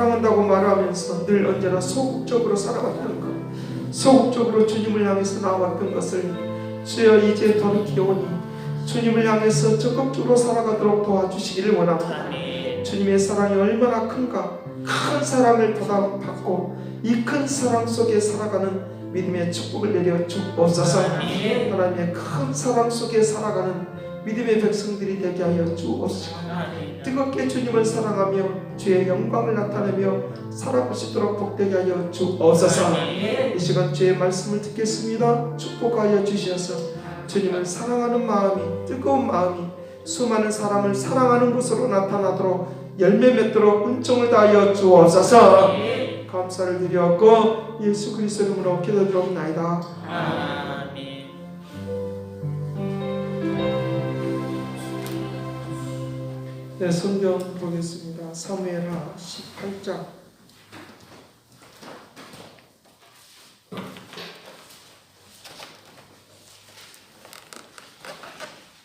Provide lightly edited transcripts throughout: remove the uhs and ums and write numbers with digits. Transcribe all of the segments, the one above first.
사랑한다고 말하면서 늘 언제나 소극적으로 살아왔던 것, 소극적으로 주님을 향해서 나아왔던 것을 주여 이제 돌이키오니 주님을 향해서 적극적으로 살아가도록 도와주시기를 원합니다. 주님의 사랑이 얼마나 큰가, 큰 사랑을 받고 이 큰 사랑 속에 살아가는 믿음의 축복을 내려 주옵소서. 하나님의 큰 사랑 속에 살아가는 믿음의 백성들이 되게 하여 주옵소서. 뜨겁게 주님을 사랑하며 주의 영광을 나타내며 살아보시도록 복되게 하여 주옵소서. 이 시간 주의 말씀을 듣겠습니다. 축복하여 주시어서 주님을 사랑하는 마음이, 뜨거운 마음이 수많은 사람을 사랑하는 곳으로 나타나도록 열매 맺도록 은총을 다하여 주옵소서. 감사를 드렸고 예수 그리스도 이름으로 기도드리옵나이다. 아멘. 네, 성경 보겠습니다. 사무엘하 18장.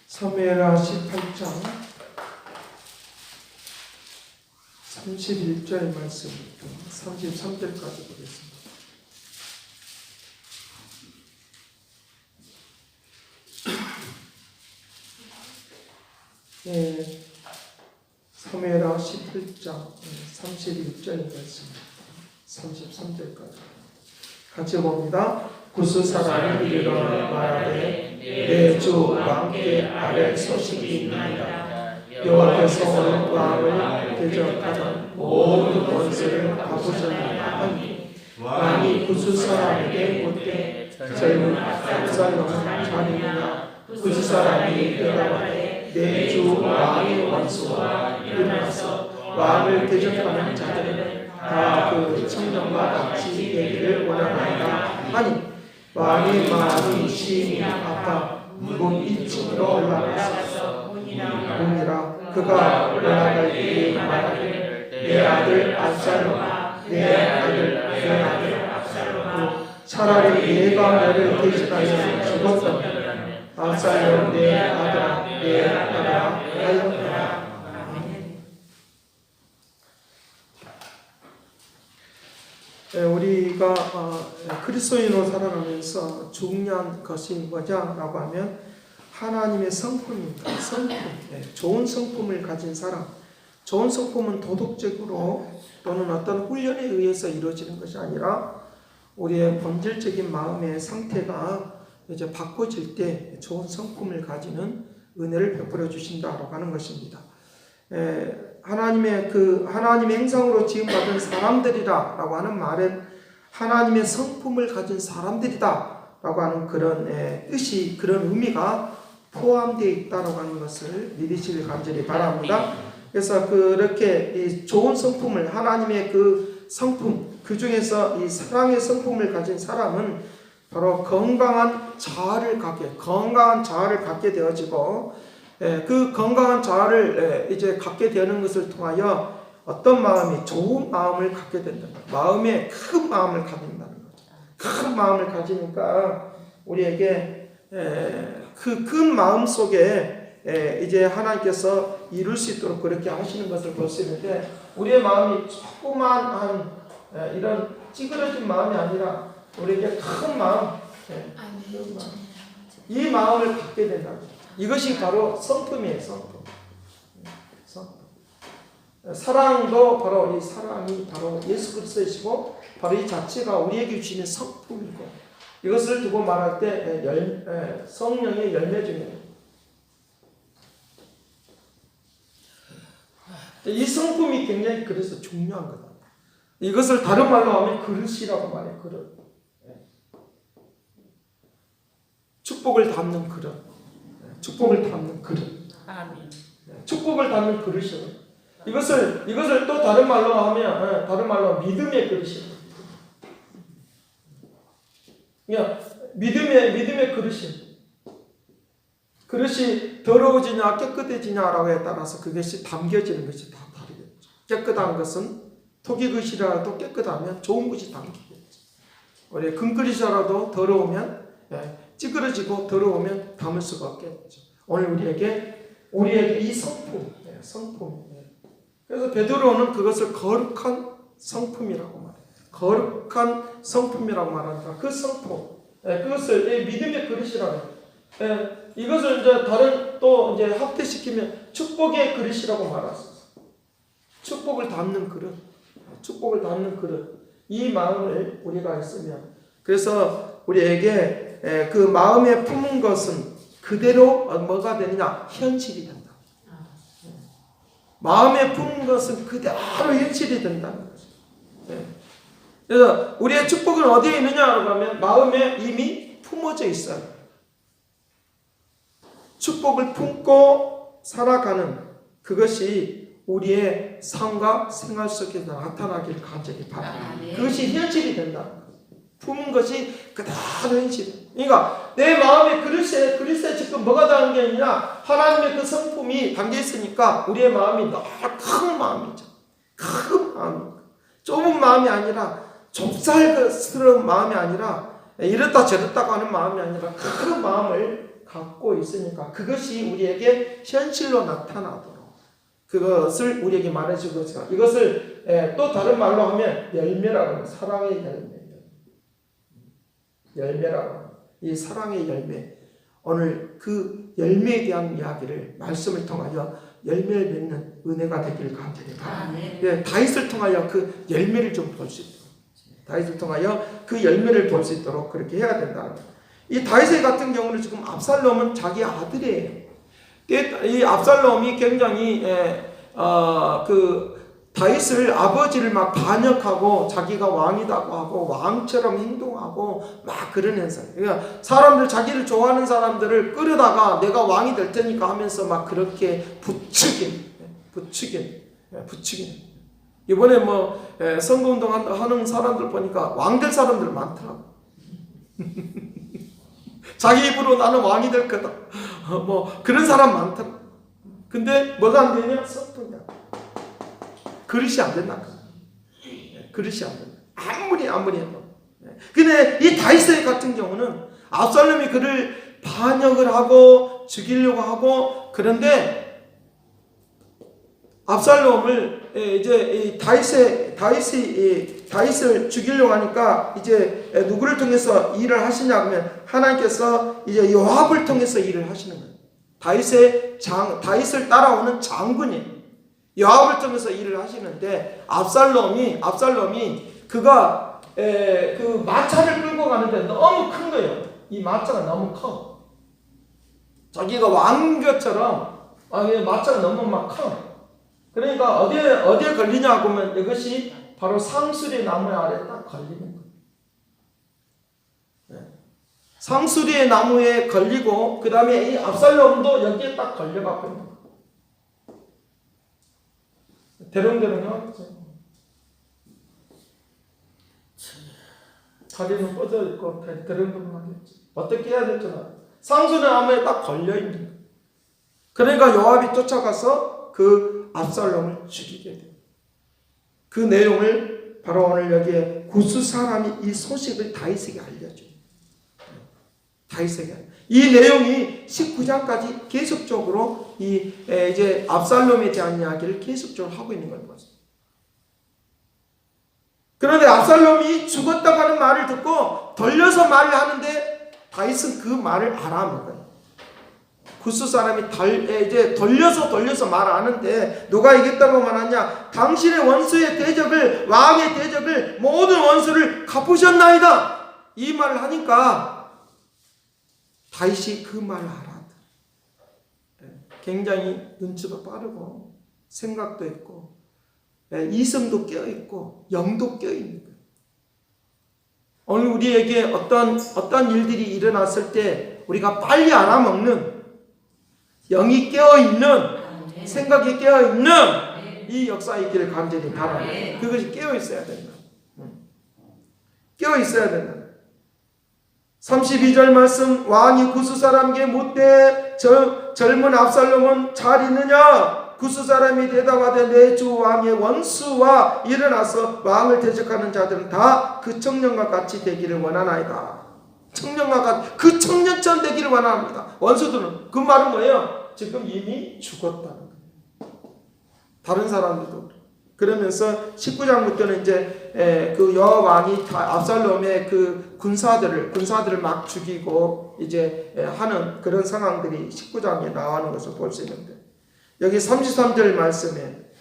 사무엘하 18장 31절 말씀부터 33절까지 보겠습니다. 네, 사무엘하 18장 31절 말씀부터 33절까지 같이 봅니다. 구스 사람이 이르러 말하되 내 주 왕께 아랠 소식이 있나이다. 여호와께서 오늘 왕을 대적하던 모든 원수를 갚으셨나이다 하니 왕이 구스 사람에게 묻되 젊은 압살롬은 잘 있느냐. 구스 사람이 대답하되 내 주 왕의 원수와 일어나서 왕을 대적하는 자들은 다 그 청년과 같이 되기를 원하나이다 하니 왕의 마음이 심히 아파 문 2층으로 올라가서 문이라. 그가 올라갈 때에 말하기를 내 아들 압살롬아, 내 아들 압살롬아, 차라리 내가 너를 대신하여 죽었다면 압살롬 내 아들아, 내 아들아 하였노라. 우리가 그리스도인으로 살아가면서 중요한 것이 뭐냐라고 하면 하나님의 성품입니다. 성품. 좋은 성품을 가진 사람. 좋은 성품은 도덕적으로 또는 어떤 훈련에 의해서 이루어지는 것이 아니라 우리의 본질적인 마음의 상태가 이제 바꿔질 때 좋은 성품을 가지는 은혜를 베풀어 주신다라고 하는 것입니다. 하나님의 형상으로 지음받은 사람들이라고 하는 말은 하나님의 성품을 가진 사람들이다라고 하는 그런 뜻이, 그런 의미가 포함되어 있다라고 하는 것을 믿으시길 간절히 바랍니다. 그래서 그렇게 이 좋은 성품을, 하나님의 그 성품, 그 중에서 이 사랑의 성품을 가진 사람은 바로 건강한 자아를 갖게 되어지고, 그 건강한 자아를 이제 갖게 되는 것을 통하여 어떤 마음이, 좋은 마음을 갖게 된다는 거예요. 마음에 큰 마음을 가진다는 거죠. 큰 마음을 가지니까 우리에게 그 큰 마음 속에 이제 하나님께서 이룰 수 있도록 그렇게 하시는 것을 볼 수 있는데, 우리의 마음이 조그만한 이런 찌그러진 마음이 아니라 우리에게 큰 마음, 이 마음을 갖게 된다는 거죠. 이것이 바로 성품이에요. 성품. 사랑도 바로 이 사랑이 바로 예수 그리스도이시고 바로 이 자체가 우리에게 주시는 성품이고, 이것을 두고 말할 때 성령의 열매 중에 이 성품이 굉장히 그래서 중요한 거다. 이것을 다른 말로 하면 그릇이라고 말해요. 그릇. 축복을 담는 그릇. 축복을 담는 그릇. 아멘. 축복을 담는 그릇이요. 이것을 또 다른 말로 하면 믿음의 그릇이요. 그러니까 믿음의 그릇이. 그릇이 더러워지냐 깨끗해지냐라고에 따라서 그것이 담겨지는 것이 다 다르겠죠. 깨끗한 것은 토기 그릇이라도 깨끗하면 좋은 것이 담기겠죠. 우리 금 그릇이라도 더러우면 찌그러지고 더러우면 담을 수가 없겠죠. 오늘 우리에게 이 성품. 그래서 베드로는 그것을 거룩한 성품이라고 말해요. 거룩한 성품이라고 말한다. 그 성품, 그것을 믿음의 그릇이라고 해요. 이것을 이제 다른 또 이제 확대시키면 축복의 그릇이라고 말했어요. 축복을 담는 그릇, 축복을 담는 그릇. 이 마음을 우리가 있으면, 그래서 우리에게 그 마음에 품은 것은 그대로 뭐가 되느냐? 현실이 된다. 마음에 품은 것은 그대로 현실이 된다는 거죠. 그래서 우리의 축복은 어디에 있느냐라고 하면 마음에 이미 품어져 있어요. 축복을 품고 살아가는 그것이 우리의 삶과 생활 속에서 나타나길 간절히 바랍니다. 그것이 현실이 된다. 품은 것이 그대로 현실이. 그러니까 내 마음의 그릇에 지금 뭐가 담긴 게 아니라 하나님의 그 성품이 담겨 있으니까 우리의 마음이 너무 큰 마음이죠. 큰 마음. 좁은 마음이 아니라 좁쌀스러운 마음이 아니라 이렇다 저렇다고 하는 마음이 아니라 큰 마음을 갖고 있으니까 그것이 우리에게 현실로 나타나도록 그것을 우리에게 말해주고 있어요. 이것을 또 다른 말로 하면 열매라고 합니다. 사랑의 열매라고 합니다. 이 사랑의 열매. 오늘 그 열매에 대한 이야기를 말씀을 통하여 열매를 맺는 은혜가 되기를 간절히 바랍니다. 다윗을 통하여 그 열매를 좀 볼 수 있도록, 다윗을 통하여 그 열매를 볼 수 있도록 그렇게 해야 된다는 거예요. 이 다윗 같은 경우는 지금 압살롬은 자기 아들이에요. 이 압살롬이 굉장히 그 다윗을 아버지를 막 반역하고 자기가 왕이라고 하고 왕처럼 행동하고 막 그러는 사람. 그러니까 사람들 자기를 좋아하는 사람들을 끌어다가 내가 왕이 될 테니까 하면서 막 그렇게 부추긴. 이번에 뭐 선거운동 하는 사람들 보니까 왕 될 사람들 많더라고. 자기 입으로 나는 왕이 될 거다. 뭐 그런 사람 많더라고. 근데 뭐가 안 되냐? 성품이야. 그릇이 안 된다. 그릇이 안 된다. 아무리 해도. 근데 이 다윗 같은 경우는 압살롬이 그를 반역을 하고 죽이려고 하고 그런데 압살롬을 이제 다윗을 죽이려고 하니까 이제 누구를 통해서 일을 하시냐 하면 하나님께서 이제 요압을 통해서 일을 하시는 거예요. 다윗을 따라오는 장군이 요압을 통해서 일을 하시는데 압살롬이 그가 그 마차를 끌고 가는데 너무 큰 거예요. 이 마차가 너무 커. 자기가 왕것처럼 마차가 너무 막 커. 그러니까 어디에 걸리냐 하면 이것이 바로 상수리 나무 아래 딱 걸리는 거예요. 상수리의 나무에 걸리고 그 다음에 이 압살롬도 여기에 딱 걸려갖고 있는 거예요. 대롱대롱하겠죠. 다리는 뻗어 있고 대롱대롱하겠죠. 어떻게 해야 될지 알아요. 상수리 나무에 딱 걸려 있는 거예요. 그러니까 요압이 쫓아가서 그 압살롬을 죽이게 돼요. 그 내용을 바로 오늘 여기에 구스 사람이 이 소식을 다윗에게 알려줘요. 이 내용이 19장까지 계속적으로 이제 압살롬에 대한 이야기를 계속적으로 하고 있는 걸 봤어요. 그런데 압살롬이 죽었다고 하는 말을 듣고 돌려서 말을 하는데 다윗은 그 말을 알아먹어요. 구스 사람이 이제 돌려서 말하는데 누가 이겼다고 말하냐? 당신의 원수의 대적을 왕의 대적을 모든 원수를 갚으셨나이다. 이 말을 하니까 다윗이 그 말을 알아들어요. 굉장히 눈치도 빠르고 생각도 있고 이성도 껴있고 영도 껴있는 거예요. 오늘 우리에게 어떤 일들이 일어났을 때 우리가 빨리 알아먹는 영이 깨어있는 생각이 깨어있는 이 역사에 있기를 간절히 바랍니다. 그것이 깨어있어야 된다. 깨어있어야 된다. 32절 말씀 왕이 구스 사람에게 묻되 젊은 압살롬은 잘 있느냐? 구스 사람이 대답하되 내 주 왕의 원수와 일어나서 왕을 대적하는 자들은 다 그 청년과 같이 되기를 원하나이다. 청년과 같이 그 청년처럼 되기를 원합니다. 원수들은 그 말은 뭐예요? 지금 이미 죽었다는 거예요. 다른 사람들도 그러면서 19장부터는 이제 그 여호와 왕이 압살롬의 그 군사들을 막 죽이고 이제 하는 그런 상황들이 19장에 나오는 것을 볼 수 있는데, 여기 33절 말씀에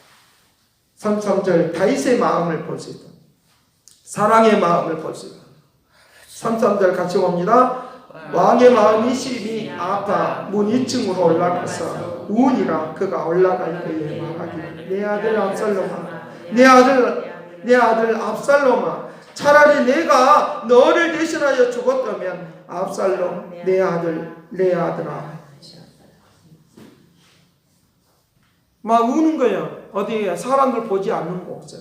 33절 다윗의 마음을 볼 수 있다. 사랑의 마음을 볼 수 있다. 33절 같이 봅니다. 왕의 마음이 심히 아파 문 2층으로 올라가서 우니라. 그가 올라갈 때에 말하기를 내 아들 압살롬아, 내 아들 압살롬아, 차라리 내가 너를 대신하여 죽었다면 압살롬 내 아들아. 막 우는 거예요. 어디에 사람들 보지 않는 곳에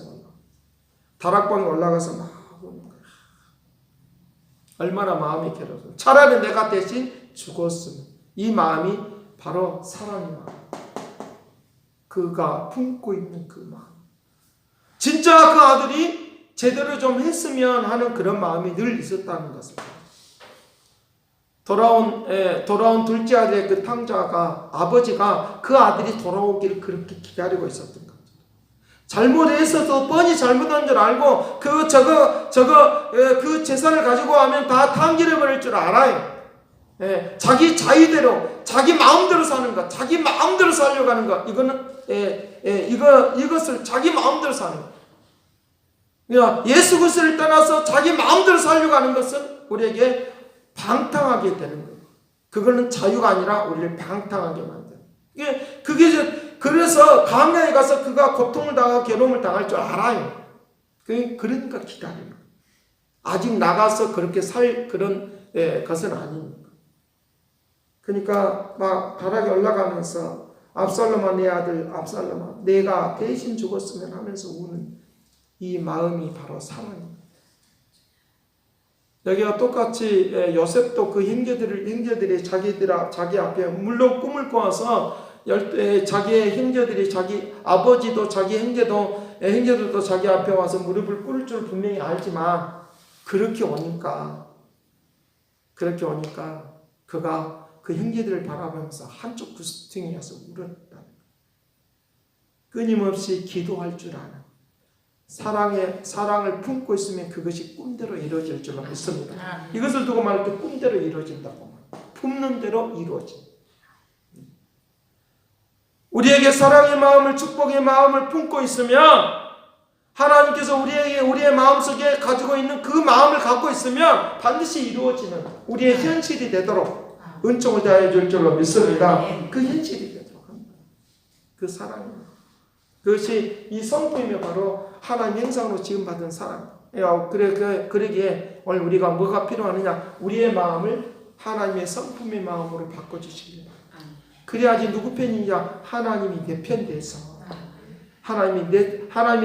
다락방에 올라가서 막 우는 거예요. 얼마나 마음이 괴로워서 차라리 내가 대신 죽었으면. 이 마음이 바로 사랑의 마음, 그가 품고 있는 그 마음, 진짜 그 아들이 제대로 좀 했으면 하는 그런 마음이 늘 있었다는 것을. 돌아온 둘째 아들의 그 탕자가, 아버지가 그 아들이 돌아오기를 그렇게 기다리고 있었던 거죠. 잘못했어도 뻔히 잘못한 줄 알고 그 재산을 가지고 하면 다 탕질해버릴 줄 알아요. 자기 자의대로, 자기 마음대로 사는 것, 자기 마음대로 살려고 하는 것, 이것을 자기 마음대로 사는 것. 예수 그리스도를 떠나서 자기 마음대로 살려고 하는 것은 우리에게 방탕하게 되는 거예요. 그거는 자유가 아니라 우리를 방탕하게 만드는. 그래서 광야에 가서 그가 고통을 당하고 괴로움을 당할 줄 알아요. 그러니까 기다려요. 아직 나가서 그렇게 살 그런 것은 아닙니다. 그러니까 막 다락에 올라가면서 압살롬아 내 아들 압살롬아 내가 대신 죽었으면 하면서 우는 이 마음이 바로 사랑입니다. 여기와 똑같이 요셉도 그 형제들이 자기 앞에 물론 꿈을 꿔서 자기의 형제들이, 자기 아버지도 자기 형제들도 자기 앞에 와서 무릎을 꿇을 줄 분명히 알지만 그렇게 오니까 그가 그 형제들을 바라보면서 한쪽 구스팅이어서 울었다. 끊임없이 기도할 줄 아는 사랑을 품고 있으면 그것이 꿈대로 이루어질 줄로 믿습니다. 이것을 두고 말할 때 꿈대로 이루어진다고 말합니다. 품는 대로 이루어진다. 우리에게 사랑의 마음을, 축복의 마음을 품고 있으면 하나님께서 우리의 마음속에 가지고 있는 그 마음을 갖고 있으면 반드시 이루어지는 우리의 현실이 되도록 은총을 다해 줄 줄로 믿습니다. 그 현실이 되도록 합니다. 그 사랑입니다. 그것이 이 성품이 바로 하나님 형상으로 지음받은 사랑. 그러기에 오늘 우리가 뭐가 필요하느냐? 우리의 마음을 하나님의 성품의 마음으로 바꿔주십니다. 그래야지 누구 편이냐? 하나님이 내 편 돼서 하나님이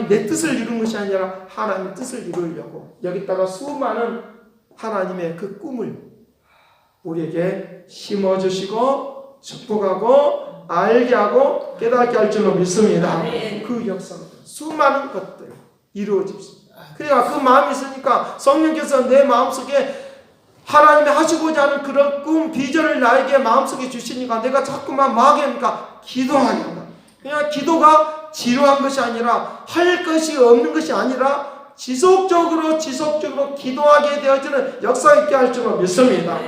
내 뜻을 이루는 것이 아니라 하나님의 뜻을 이루려고 여기다가 수많은 하나님의 그 꿈을 우리에게 심어주시고 축복하고 알게 하고 깨닫게 할 줄로 믿습니다. 그 역사가 수많은 것들 이루어집니다. 그러니까 그 마음이 있으니까 성령께서 내 마음속에 하나님이 하시고자 하는 그런 꿈, 비전을 나에게 마음속에 주시니까 내가 자꾸만 막으니까 기도하게 한다. 그냥 기도가 지루한 것이 아니라 할 것이 없는 것이 아니라 지속적으로 기도하게 되어지는 역사 있게 할 줄로 믿습니다.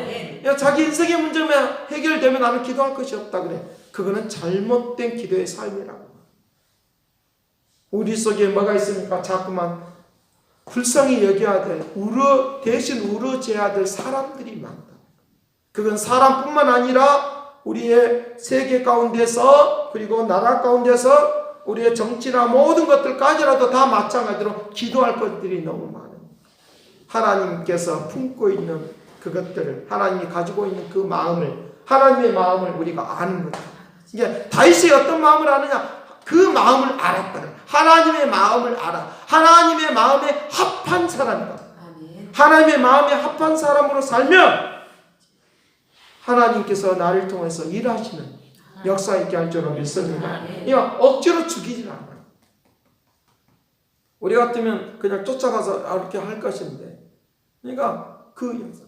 자기 인생의 문제만 해결되면 나는 기도할 것이 없다 그래. 그거는 잘못된 기도의 삶이라고. 우리 속에 뭐가 있습니까? 자꾸만 불쌍히 여겨야 될, 대신 울어줘야 될 사람들이 많다. 그건 사람뿐만 아니라 우리의 세계 가운데서, 그리고 나라 가운데서 우리의 정치나 모든 것들까지라도 다 마찬가지로 기도할 것들이 너무 많아요. 하나님께서 품고 있는 그것들을, 하나님이 가지고 있는 그 마음을, 하나님의 마음을 우리가 아는 거다. 이게 다윗이 어떤 마음을 아느냐? 그 마음을 알았다. 하나님의 마음을 알아. 하나님의 마음에 합한 사람이다. 하나님의 마음에 합한 사람으로 살면 하나님께서 나를 통해서 일하시는 역사 있게 할 줄로 믿습니다. 그러니까 억지로 죽이질 않아요. 우리 같으면 그냥 쫓아가서 이렇게 할 것인데, 그러니까 그 역사,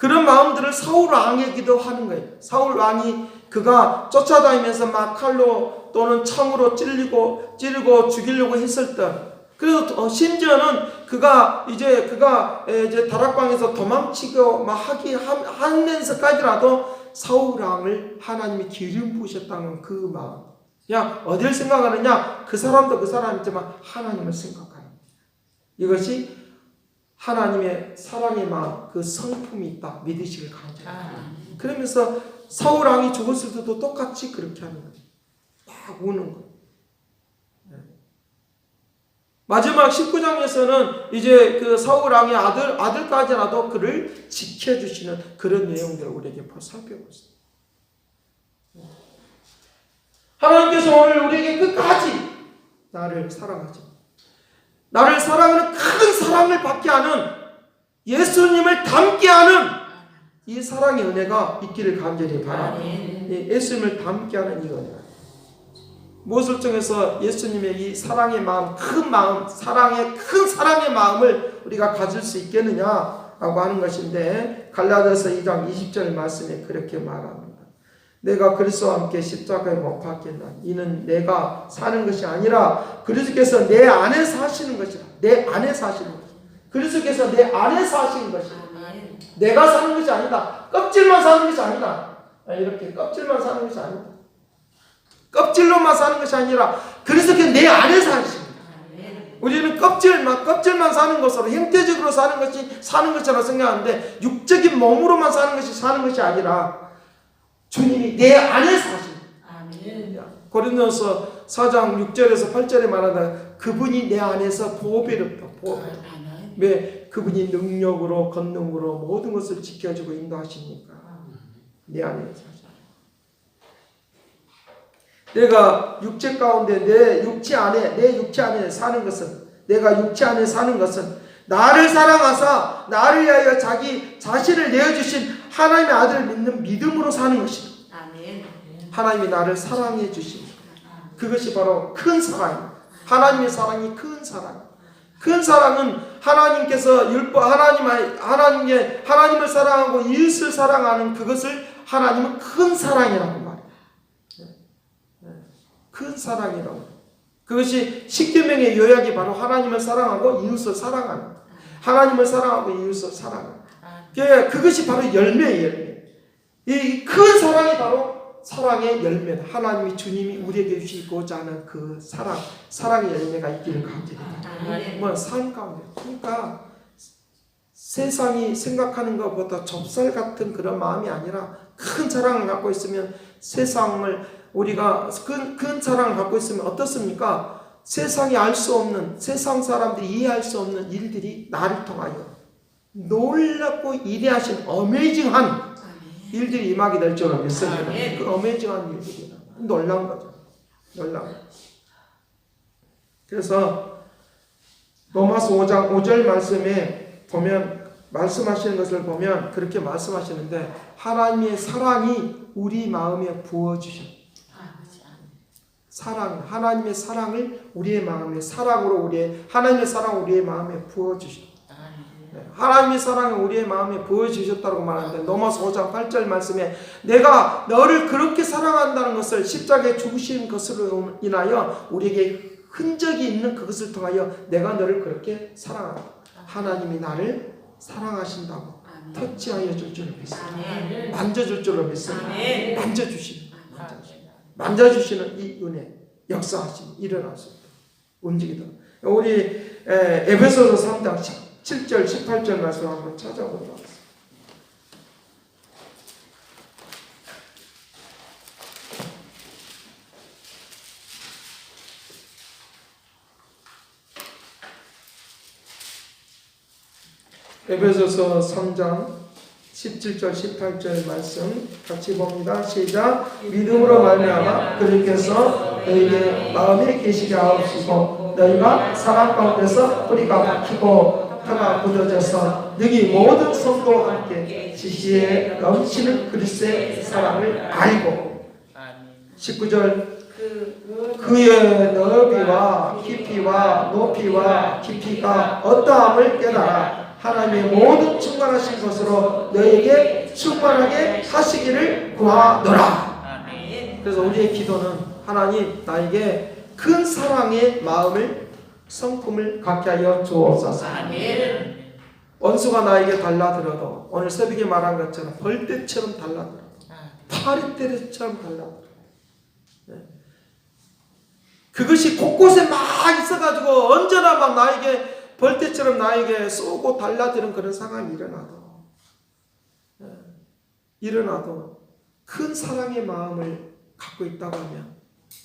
그런 마음들을 사울 왕에게도 하는 거예요. 사울 왕이 그가 쫓아다니면서 막 칼로 또는 창으로 찌르고 죽이려고 했을 때, 그래서 심지어는 그가 이제 다락방에서 도망치고 막 하면서까지라도 사울 왕을 하나님이 기름 부으셨다는 그 마음. 야, 어딜 생각하느냐? 그 사람도 그 사람이지만 하나님을 생각하는. 이것이 하나님의 사랑의 마음, 그 성품이 있다. 믿으시길 간절합니다. 그러면서 사울 왕이 죽었을 때도 똑같이 그렇게 하는 거예요. 막 우는 거예요. 마지막 19장에서는 이제 그 사울 왕의 아들까지라도 그를 지켜주시는 그런 내용들을 우리에게 살펴보고 있습니다. 하나님께서 오늘 우리에게 끝까지 나를 사랑하죠. 나를 사랑하는 큰 사랑을 받게 하는, 예수님을 닮게 하는 이 사랑의 은혜가 있기를 간절히 바랍니다. 예수님을 닮게 하는 이 은혜가. 무엇을 통해서 예수님의 이 사랑의 마음, 큰 사랑의 마음을 우리가 가질 수 있겠느냐라고 하는 것인데, 갈라디아서 2장 20절 말씀에 그렇게 말합니다. 내가 그리스도와 함께 십자가에 못 박혔나니 이는 내가 사는 것이 아니라 그리스도께서 내 안에 사시는 것이라. 내 안에 사시는 것. 그리스도께서 내 안에 사시는 것이라. 내가 사는 것이 아니다. 껍질만 사는 것이 아니다. 이렇게 껍질만 사는 것이 아니다. 껍질로만 사는 것이 아니라 그리스도께서 내 안에 사십니다. 우리는 껍질만 사는 것으로, 형태적으로 사는 것처럼 생각하는데, 육적인 몸으로만 사는 것이 사는 것이 아니라 주님이 내 안에 사십니다. 고린도서 4장 6절에서 8절에 말하다 그분이 내 안에서 보배롭다. 왜? 그분이 능력으로 권능으로 모든 것을 지켜주고 인도하시니까 내 안에 사십니다. 내가 육체 가운데 내 육체 안에 사는 것은, 내가 육체 안에 사는 것은 나를 사랑하사 나를 위하여 자기 자신을 내어주신 하나님의 아들을 믿는 믿음으로 사는 것이다. 하나님이 나를 사랑해 주십니다. 그것이 바로 큰 사랑입니다. 하나님의 사랑이 큰 사랑. 큰 사랑은 하나님께서 하나님을 사랑하고 이웃을 사랑하는 그것을 하나님은 큰 사랑이라고 말해요. 큰 사랑이라고. 그것이 십계명의 요약이 바로 하나님을 사랑하고 이웃을 사랑하는, 하나님을 사랑하고 이웃을 사랑하는. 그것이 바로 열매예요. 이 큰 사랑이 바로 사랑의 열매다. 하나님이, 주님이 우리에게 주시고자 하는 그 사랑의 열매가 있기를 간절합니다. 삶 가운데. 그러니까 세상이 생각하는 것보다 좁쌀 같은 그런 마음이 아니라 큰 사랑을 갖고 있으면 우리가 큰 사랑을 갖고 있으면 어떻습니까? 세상이 알 수 없는, 세상 사람들이 이해할 수 없는 일들이 나를 통하여 놀랍고 위대하신 어메이징한 일들이 임하게 될 줄은 믿습니다. 그 어메이징한 일들이 놀라운 거죠. 놀라운. 그래서 로마서 5장 5절 말씀에 보면, 말씀하시는 것을 보면 그렇게 말씀하시는데, 하나님의 사랑이 우리 마음에 부어주셨다. 하나님의 사랑을 우리의 마음에, 하나님의 사랑을 우리의 마음에 부어주셨다. 하나님의 사랑을 우리의 마음에 부어주셨다고 말하는데, 로마서 5장 8절 말씀에 내가 너를 그렇게 사랑한다는 것을 십자가에 죽으신 것으로 인하여 우리에게 흔적이 있는 그것을 통하여 내가 너를 그렇게 사랑한다. 하나님이 나를 사랑하신다고 터치하여 줄 줄을 믿습니다. 만져줄 줄을 믿습니다. 만져주시는 이 은혜, 역사하시니 일어나십니다. 움직이다. 우리 에베소서 3장 7절 18절 말씀 한번 찾아보도록 하겠습니다. 에베소서 3장 17절 18절 말씀 같이 봅니다. 시작. 믿음으로 말미암아 그리스도께서 너희의 마음에 계시게 하옵시고 너희가 사랑 가운데서 뿌리가 박히고 터가 굳어져서 능히 모든 성도와 함께 지시에 넘치는 그리스도의 사랑을 알고. 19절 그의 너비와 깊이와 높이와 깊이가 어떠함을 깨달아 하나님의 모든 충만하신 것으로 너에게 충만하게 하시기를 구하노라. 그래서 우리의 기도는 하나님 나에게 큰 사랑의 마음을 성품을 갖게 하여 주옵소서. 원수가 나에게 달라들어도 오늘 새벽에 말한 것처럼 벌떼처럼 달라들어도 파리떼처럼 달라들어도 그것이 곳곳에 막 있어가지고 언제나 막 나에게 벌떼처럼 나에게 쏘고 달라드는 그런 상황이 일어나도 큰 사랑의 마음을 갖고 있다고 하면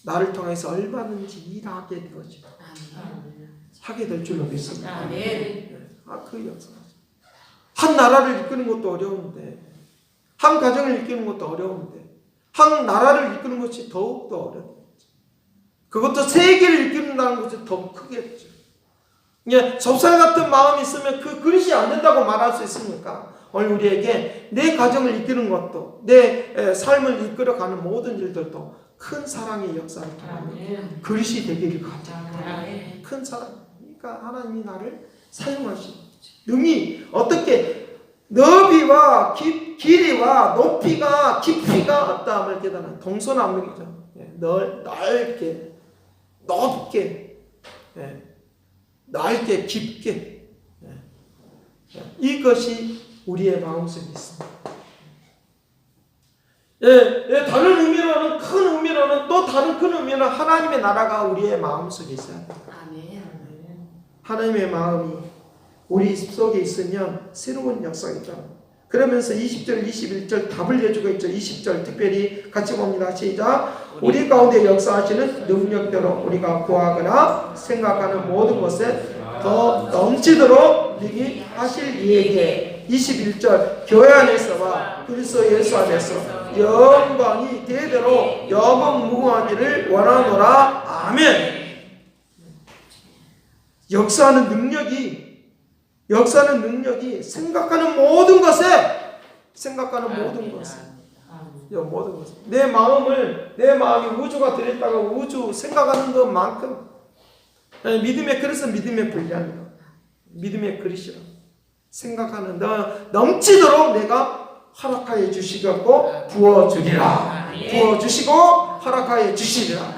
나를 통해서 얼마든지 일하게 되어지고 하게 될 줄로 믿습니다. 그 역사. 한 나라를 이끄는 것도 어려운데, 한 가정을 이끄는 것도 어려운데, 한 나라를 이끄는 것이 더욱더 어렵죠. 그것도 세계를 이끈다는 것이 더 크겠죠. 접살 같은 마음이 있으면 그 그릇이 안 된다고 말할 수 있습니까? 오늘 우리에게 내 가정을 이끄는 것도, 내 삶을 이끌어가는 모든 일들도 큰 사랑의 역사를 통하는 그릇이 되기를 간절합니다. 큰 사랑. 그러니까 하나님이 나를 사용하시고 능히 어떻게 너비와 길이와 높이가 깊이가 어떠함을 깨달아 동서남북이죠. 넓게 높게 넓게 깊게 이것이 우리의 마음속에 있습니다. 다른 의미로는 큰 의미로는 또 다른 큰 의미로는 하나님의 나라가 우리의 마음속에 있어야 됩니다. 하나님의 마음이 우리 속에 있으면 새로운 역사이죠. 그러면서 20절, 21절 답을 내주고 있죠. 20절 특별히 같이 봅니다. 시작. 우리 가운데 역사하시는 능력대로 우리가 구하거나 생각하는 모든 것에 더 넘치도록 능히 하실 이에게 21절 교회 안에서와 그리스도 예수 안에서 영광이 대대로 영원무궁하기를 원하노라. 아멘. 역사하는 능력이 생각하는 모든 것에 내 마음이 우주가 들어있다고 우주 생각하는 것만큼 믿음의 그릇은 믿음의 분량이라 믿음의 그릇이라 생각하는 넘치도록 내가 허락하여 주시겠고 부어주리라. 부어주시고 허락하여 주시리라.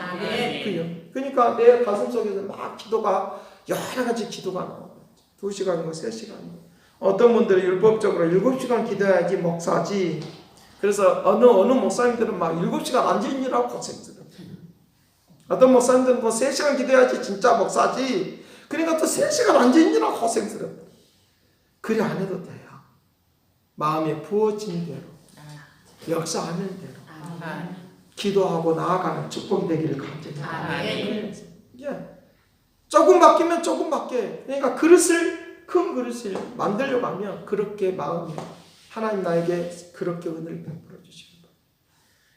그러니까 내 가슴속에서 막 기도가 여러 가지 기도가 나오고 2시간이고 3시간이고 어떤 분들은 율법적으로 7시간 기도해야지 목사지. 그래서 어느 목사님들은 막 7시간 앉아있느라고 고생스러워. 어떤 목사님들은 뭐 3시간 기도해야지 진짜 목사지. 그러니까 또 3시간 앉아있느라고 고생스러워. 그래 안 해도 돼요. 마음에 부어진 대로 역사하는 대로 기도하고 나아가는 축복이 되기를 간절히 조금 바뀌면 조금 바뀌어요. 그러니까 큰 그릇을 만들려고 하면 그렇게 마음이 하나님 나에게 그렇게 은혜를 베풀어 주십니다.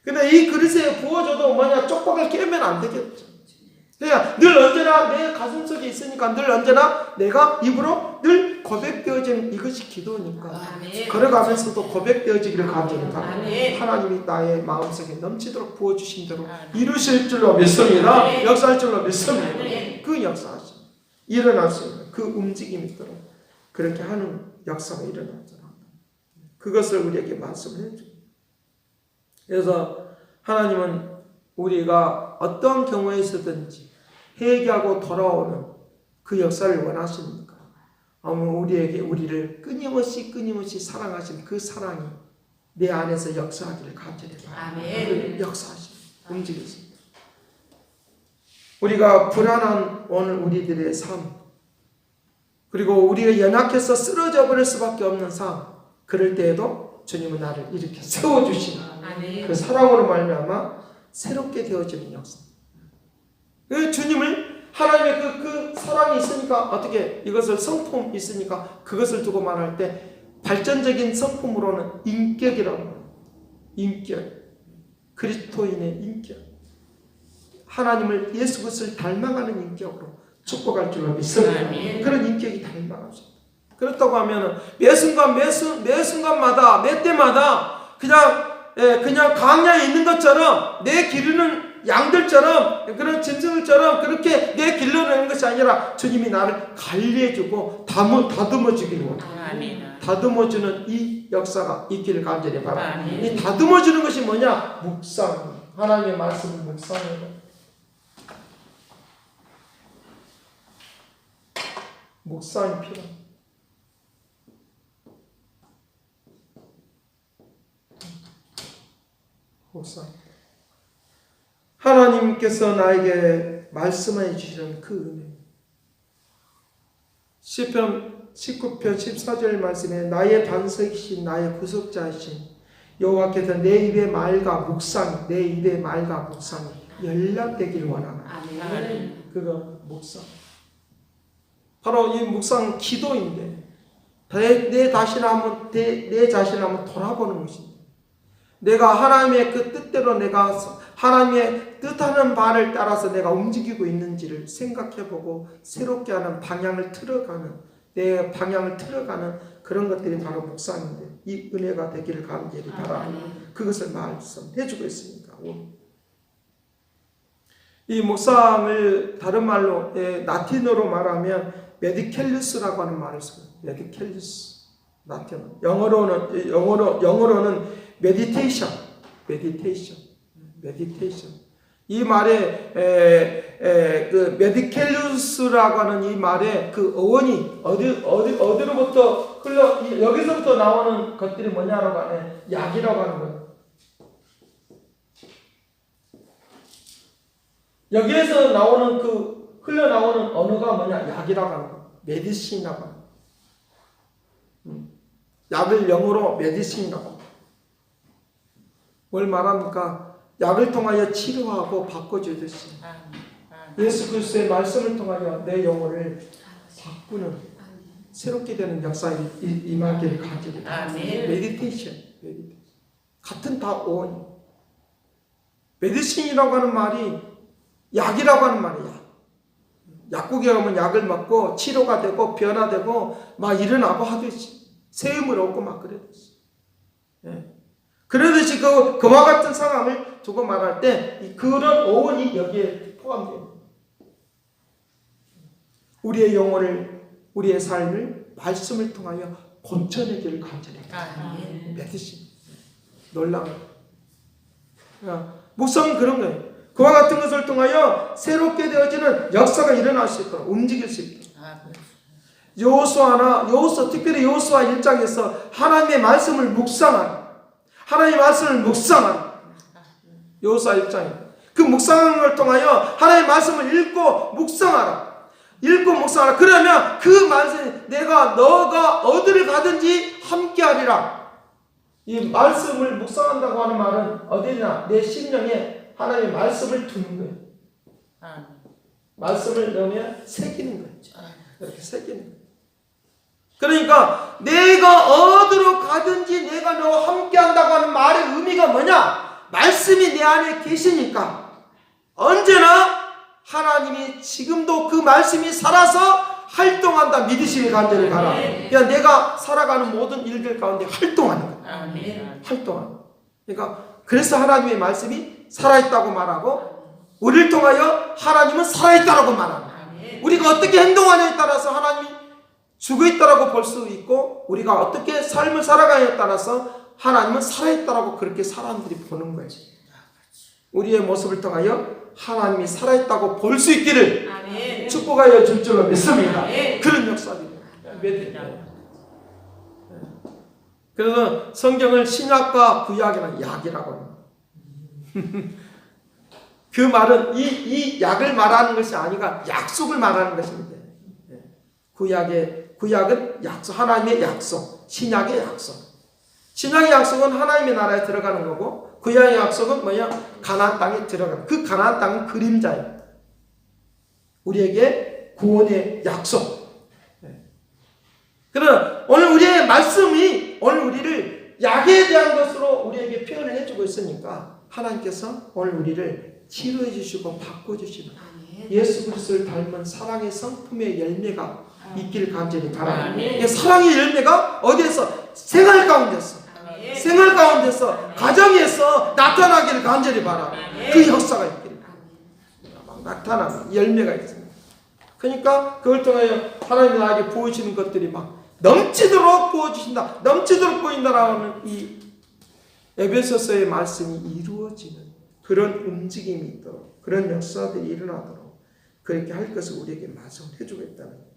근데 이 그릇에 부어줘도 뭐냐 쪽박을 깨면 안 되겠죠. 그냥 늘 언제나 내 가슴속에 있으니까 늘 언제나 내가 입으로 늘 고백되어지는 이것이 기도니까 걸어가면서도 고백되어지기를 간절합니다. 하나님이 나의 마음속에 넘치도록 부어주신 대로 이루실 줄로 믿습니다. 역사할 줄로 믿습니다. 그 역사하시 일어날 수 있는 그 움직임이 있도록 그렇게 하는 역사가 일어나잖아. 그것을 우리에게 말씀을 해줍니다. 그래서 하나님은 우리가 어떤 경우에서든지 회개하고 돌아오는 그 역사를 원하십니까? 우리를 끊임없이 사랑하신 그 사랑이 내 안에서 역사하기를 간절히 바랍니다. 역사하십니다. 움직이십니다. 우리가 불안한 오늘 우리들의 삶, 그리고 우리가 연약해서 쓰러져 버릴 수밖에 없는 삶, 그럴 때에도 주님은 나를 이렇게 세워주시는 그 사랑으로 말미암아 새롭게 되어지는 역사. 주님을 하나님의 그 사랑이 있으니까 어떻게 이것을 성품 있으니까 그것을 두고 말할 때 발전적인 성품으로는 인격이라고 합니다. 인격. 그리스도인의 인격. 하나님을 예수 그리스도를 닮아가는 인격으로 축복할 줄로 믿습니다. 그런 인격이 닮아갑니다. 그렇다고 하면 매 순간마다 매 때마다 그냥 강야에 있는 것처럼 내 기르는 양들처럼 그런 짐승들처럼 그렇게 내 길러내는 것이 아니라 주님이 나를 관리해주고 다듬어주기를 원합니다. 다듬어주는 이 역사가 있기를 간절히 바랍니다. 이 다듬어주는 것이 뭐냐? 묵상. 하나님의 말씀을 묵상하는 것. 묵상이 필요합니다. 묵상. 하나님께서 나에게 말씀해 주시는 그 은혜. 시편 19편 14절 말씀에 나의 반석이신 나의 구속자이신 여호와께서 내 입의 말과 묵상, 내 입의 말과 묵상이 연락되길 원합니다. 그거 묵상. 바로 이 묵상 기도인데 내 자신을 한번 돌아보는 것입니다. 내가 하나님의 그 뜻대로 내가 하나님의 뜻하는 바를 따라서 내가 움직이고 있는지를 생각해보고 새롭게 하는 방향을 틀어가는 내 방향을 틀어가는 그런 것들이 바로 묵상인데 이 은혜가 되기를 간절히 바랍니다. 그것을 말씀해주고 있습니다. 이 묵상을 다른 말로 라틴어로 말하면 메디켈루스라고 하는 말을 써요. 메디켈루스. 라틴어. 영어로는 메디테이션. 이 말에 그 메디켈루스라고 하는 이 말에 그 어원이 어디로부터 여기서부터 나오는 것들이 뭐냐라고 하네. 약이라고 하는 거예요. 여기에서 나오는 그 흘러나오는 언어가 뭐냐? 약이라고 하는 거예요. 메디신이라고 하는 거예요. 약을 영어로 메디신이라고 합니다. 뭘 말합니까? 약을 통하여 치료하고 바꿔주듯이 예수 그리스도의 말씀을 통하여 내 영혼을 바꾸는 새롭게 되는 역사에 임하기를 간절히 바랍니다. 메디테이션. 같은 다 어원이. 메디신이라고 하는 말이 약이라고 하는 말이야. 약국에 가면 약을 먹고 치료가 되고 변화되고 막 일어나고 하듯이 세움을 얻고 막 그러듯이. 그러듯이 그와 같은 상황을 두고 말할 때 그런 어원이 여기에 포함돼요. 우리의 영혼을 우리의 삶을 말씀을 통하여 고쳐내기를 간절히 메디신. 놀라운 묵상은 그런 거예요. 그와 같은 것을 통하여 새롭게 되어지는 역사가 일어날 수 있도록 움직일 수 있도록. 여호수아 특별히 여호수아 1장에서 하나님의 말씀을 묵상하라. 하나님의 말씀을 묵상하라. 여호수아 1장에 그 묵상하는 걸 통하여 하나님의 말씀을 읽고 묵상하라. 그러면 그 말씀 너가 어디를 가든지 함께하리라. 이 말씀을 묵상한다고 하는 말은 어디나 내 심령에 하나님의 말씀을 두는 거예요. 말씀을 넣으면 새기는 거예요. 이렇게 새기는 거예요. 그러니까 내가 어디로 가든지 내가 너와 함께 한다고 하는 말의 의미가 뭐냐? 말씀이 내 안에 계시니까 언제나 하나님이 지금도 그 말씀이 살아서 활동한다. 믿으시길 간절히 바랍니다. 그냥 내가 살아가는 모든 일들 가운데 활동하는 거예요. 활동하는 거예요. 그러니까 그래서 하나님의 말씀이 살아있다고 말하고 우리를 통하여 하나님은 살아있다고 말합니다. 우리가 어떻게 행동하냐에 따라서 하나님이 죽어있다라고 볼 수 있고 우리가 어떻게 삶을 살아가냐에 따라서 하나님은 살아있다라고 그렇게 사람들이 보는 거예요. 우리의 모습을 통하여 하나님이 살아있다고 볼 수 있기를 축복하여 줄 줄로 믿습니다. 그런 역사입니다. 그래서 성경을 신약과 구약이라는 약이라고 합니다. 그 말은 이 약을 말하는 것이 아니라 약속을 말하는 것입니다. 구약은 약속, 하나님의 약속, 신약의 약속. 신약의 약속은 하나님의 나라에 들어가는 거고 구약의 약속은 뭐야? 가나안 땅에 들어가는. 그 가나안 땅은 그림자예요. 우리에게 구원의 약속. 그러나 오늘 우리의 말씀이 오늘 우리를 약에 대한 것으로 우리에게 표현을 해주고 있으니까 하나님께서 오늘 우리를 치료해 주시고 바꿔주시는 예수 그리스도를 닮은 사랑의 성품의 열매가 있기를 간절히 바랍니다. 사랑의 열매가 어디에서? 생활 가운데서 가정에서 나타나기를 간절히 바랍니다. 그 역사가 있기를. 나타나는 열매가 있습니다. 그러니까 그걸 통하여 하나님이 나에게 부어주시는 것들이 막 넘치도록 부어주신다, 넘치도록 보인다라는 이 에베소서의 말씀이 이루어지는 그런 움직임이 있도록, 그런 역사들이 일어나도록 그렇게 할 것을 우리에게 말씀해 주고 있다는 거예요.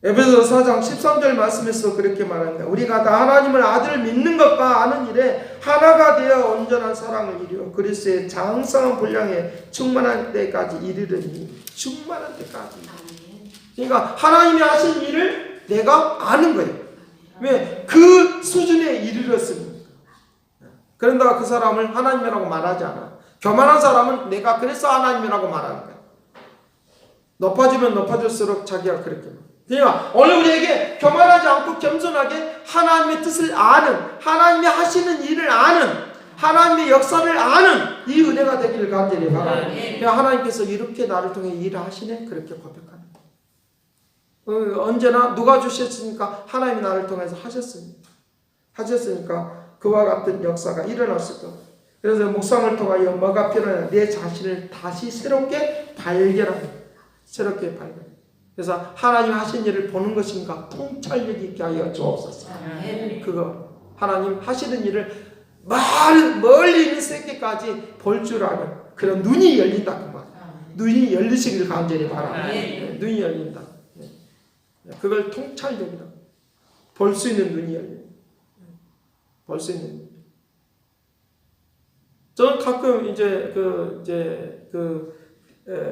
에베소서 4장 13절 말씀에서 그렇게 말합니다. 우리가 다 하나님을 아들을 믿는 것과 아는 일에 하나가 되어 온전한 사랑을 이루어 그리스도의 장성한 분량에 충만한 때까지 이르르니, 충만한 때까지. 그러니까 하나님이 하신 일을 내가 아는 거예요. 왜? 그 수준에 이르렀습니까? 그런다고 그 사람을 하나님이라고 말하지 않아. 교만한 사람은 내가 그래서 하나님이라고 말하는 거야. 높아지면 높아질수록 자기가 그렇게 말해. 그러니까 오늘 우리에게 교만하지 않고 겸손하게 하나님의 뜻을 아는, 하나님이 하시는 일을 아는, 하나님의 역사를 아는 이 은혜가 되기를 간절히 바랍니다. 그러니까 하나님께서 이렇게 나를 통해 일을 하시네, 그렇게 고백하는 거예요. 언제나 누가 주셨으니까 하나님이 나를 통해서 하셨으니까 그와 같은 역사가 일어났을 것. 그래서 묵상을 통하여 뭐가 필요하냐, 내 자신을 다시 새롭게 발견하는, 새롭게 발견. 그래서 하나님 하신 일을 보는 것인가 통찰력 있게 하여 주옵소서. 그거 하나님 하시는 일을 멀리 있는 세계까지 볼 줄 아는 그런 눈이 열린다 그 말. 눈이 열리시길 간절히 바랍니다. 눈이 열린다. 그걸 통찰력이다. 볼 수 있는 눈이 열린다. 볼 수 있는 눈. 저는 가끔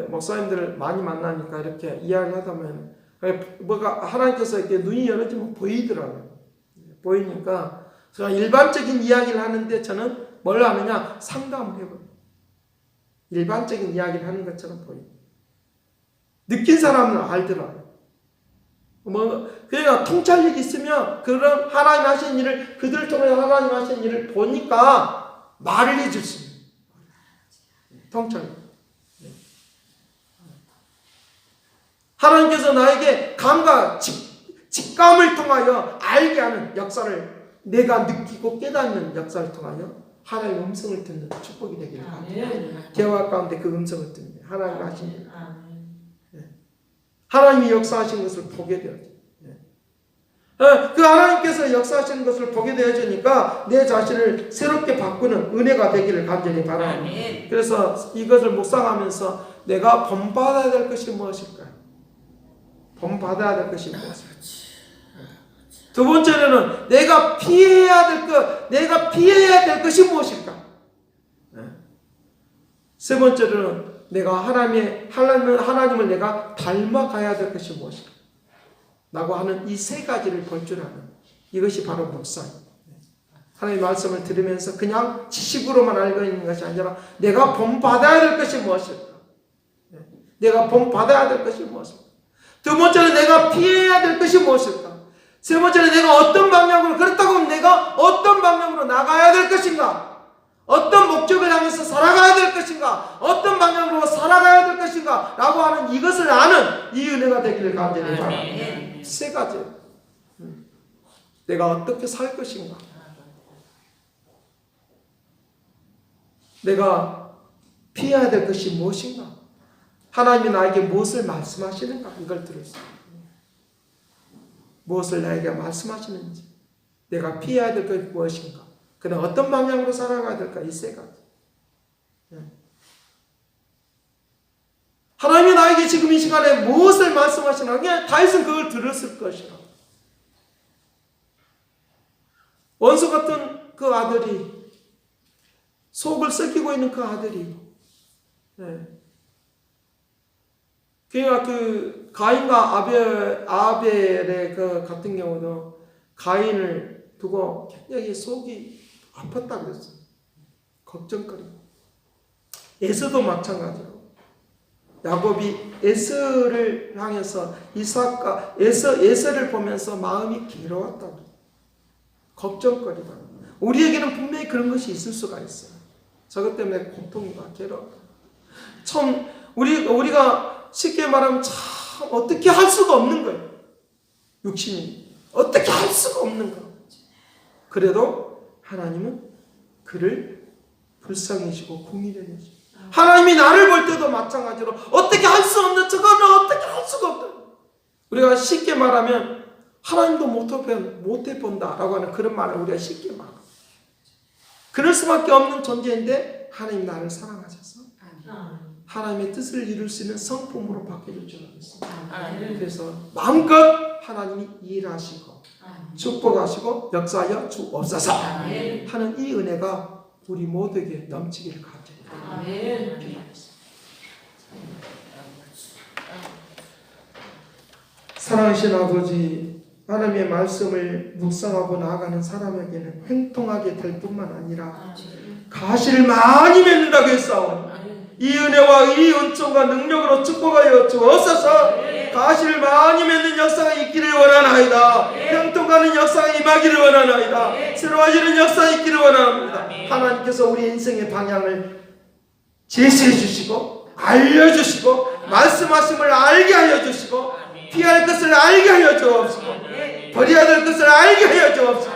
목사님들을 많이 만나니까 이렇게 이야기하다 보면 뭐가 하나님께서 이렇게 눈이 열어지면 보이더라고요. 보이니까 제가 일반적인 이야기를 하는데 저는 뭘 하느냐, 상담을 해버려요. 일반적인 이야기를 하는 것처럼 보여요. 느낀 사람은 알더라고요. 그러니까 통찰력이 있으면 그런 하나님 하신 일을, 그들을 통해 하나님 하신 일을 보니까 말을 해줄 수 있어요. 통찰력. 하나님께서 나에게 감과 직감을 통하여 알게 하는 역사를 내가 느끼고 깨닫는 역사를 통하여 하나님의 음성을 듣는 축복이 되기를 바랍니다. 개화 가운데 그 음성을 듣는 하나님 하신 일. 하나님이 역사하신 것을 보게 되어져. 그 하나님께서 역사하시는 것을 보게 되어지니까 내 자신을 새롭게 바꾸는 은혜가 되기를 간절히 바랍니다. 그래서 이것을 묵상하면서 내가 본받아야 될 것이 무엇일까요? 본받아야 될 것이 무엇일까요? 두 번째로는 내가 피해야 될 것이 무엇일까? 세 번째로는 내가 하나님을 내가 닮아가야 될 것이 무엇일까? 라고 하는 이 세 가지를 볼 줄 아는 이것이 바로 묵상. 하나님의 말씀을 들으면서 그냥 지식으로만 알고 있는 것이 아니라 내가 본받아야 될 것이 무엇일까? 내가 본받아야 될 것이 무엇일까? 두 번째는 내가 피해야 될 것이 무엇일까? 세 번째는 내가 어떤 방향으로, 그렇다고 하면 내가 어떤 방향으로 나가야 될 것인가? 어떤 목적을 향해서 살아가야 될 것인가? 어떤 방향으로 살아가야 될 것인가? 라고 하는 이것을 아는 이 은혜가 되기를 간절히 바랍니다. 세 가지. 내가 어떻게 살 것인가? 내가 피해야 될 것이 무엇인가? 하나님이 나에게 무엇을 말씀하시는가? 이걸 들을 수 있습니다. 무엇을 나에게 말씀하시는지, 내가 피해야 될 것이 무엇인가? 그는 어떤 방향으로 살아가야 될까? 이 세 가지. 하나님이 나에게 지금 이 시간에 무엇을 말씀하시나? 그냥 다윗은 그걸 들었을 것이라. 원수 같은 그 아들이, 속을 썩이고 있는 그 아들이, 그러니까 그 가인과 아벨의 그 같은 경우도 가인을 두고 굉장히 속이 아팠다 그랬어요. 걱정거리고. 에서도 마찬가지로. 야곱이 에서를 향해서 이삭과 에서를 보면서 마음이 괴로웠다. 걱정거리다. 우리에게는 분명히 그런 것이 있을 수가 있어요. 저것 때문에 고통이다, 괴로웠다. 참 우리가 쉽게 말하면 참 어떻게 할 수가 없는 거예요. 육신이 어떻게 할 수가 없는 거. 그래도 하나님은 그를 불쌍히 여기시고 긍휼히 여기시고 하나님이 나를 볼 때도 마찬가지로 어떻게 할 수 없는 저거는 어떻게 할 수가 없다. 우리가 쉽게 말하면 하나님도 못해 본다라고 하는 그런 말을 우리가 쉽게 말합니다. 그럴 수밖에 없는 존재인데 하나님 나를 사랑하셔서 하나님의 뜻을 이룰 수 있는 성품으로 바뀌어줄 줄 알았습니다. 그래서 마음껏 하나님이 일하시고 축복하시고 역사하여 주옵소서 하는 이 은혜가 우리 모두에게 넘치기를 간절히 사랑하신 아버지, 하나님의 말씀을 묵상하고 나아가는 사람에게는 행통하게 될 뿐만 아니라 가시를 많이 맺는다고 했사오니 이 은혜와 이 은총과 능력으로 축복하여 주옵소서. 가시를 많이 맺는 역사가 있기를 원하나이다. 형통하는 역사가 임하기를 원하나이다. 새로워지는 역사가 있기를 원합니다. 하나님께서 우리 인생의 방향을 제시해 주시고 알려주시고 말씀하심을 알게 하여 주시고 피할 것을 알게 하여 주옵시고 버려야 될 것을 알게 하여 주옵시고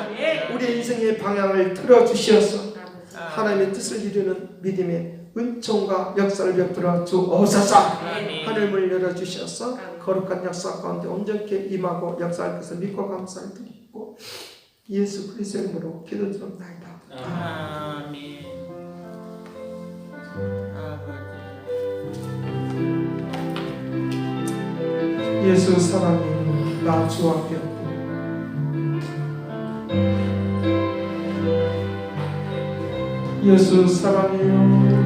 우리 인생의 방향을 틀어주시어서 하나님의 뜻을 이루는 믿음의 은총과 역사를 베풀어 주옵소서. 하늘을 열어주셔서 거룩한 역사 가운데 온전히 임하고 역사할 것을 믿고 감사를 드리고 예수 그리스도의 이름으로 기도드립니다. 아멘. 예수 사랑해 나 주와 함께 예수 사랑해요.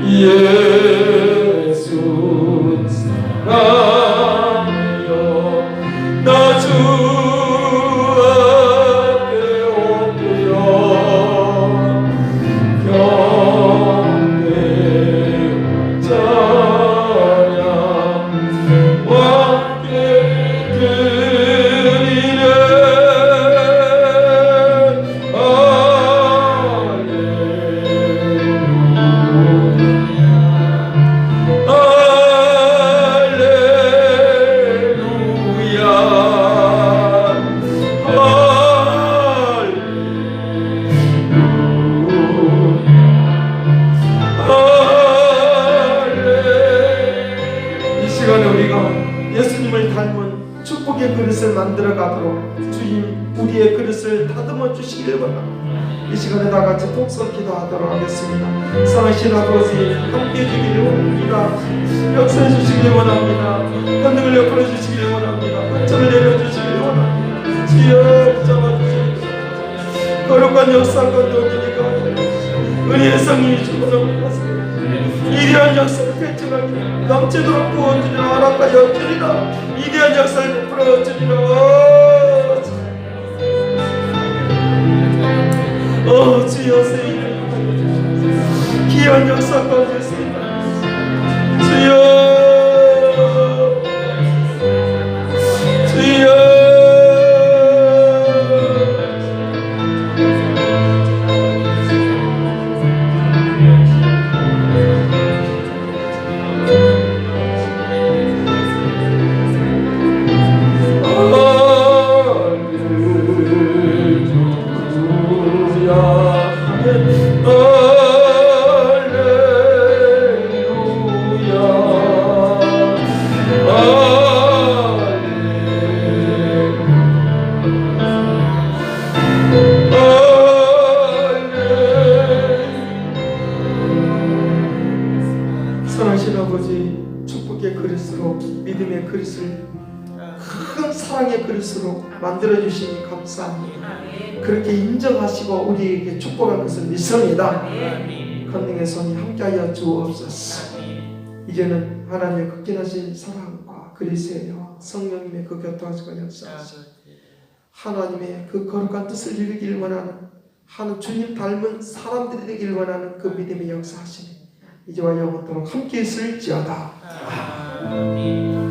예수 사랑해요. 나 주 앞에 올게요. 경배와 찬양 함께 드리네. 그릇을 만들어 가도록 주님 우리의 그릇을 다듬어 주시기를 원합니다. 이 시간에 다 같이 독서 기도하도록 하겠습니다. 사랑하신 아버지 함께 해주기를 원합니다. 역사해 주시기를 원합니다. 권능을 옆으로 주시기를 원합니다. 한점을 내려주시기를 원합니다. 주여 붙잡아주시기를 거룩한 역사 가운데 오니까 은혜의 성령이 주고는 것을 이대한 역사를 펼쳐가기를 넘치도록 부어주리라. 허락하여 주리라. 이대한 역사를 베풀어 주리라. 주여 세이를 귀한 역사 가운데 주여 주여 사랑하신 아버지 축복의 그릇으로 믿음의 그릇을 큰 사랑의 그릇으로 만들어주시니 감사합니다. 그렇게 인정하시고 우리에게 축복한 것을 믿습니다. 권능의 손이 함께하여 주옵소서. 이제는 하나님의 극진하신 사랑과 그리스도의 성령님의 그 교통하시고 역사하시고 하나님의 그 거룩한 뜻을 이루기를 원하는 하나님 주님 닮은 사람들이 되기를 원하는 그 믿음의 역사하시니 이제와 영원토록 함께 있을지어다. 아멘.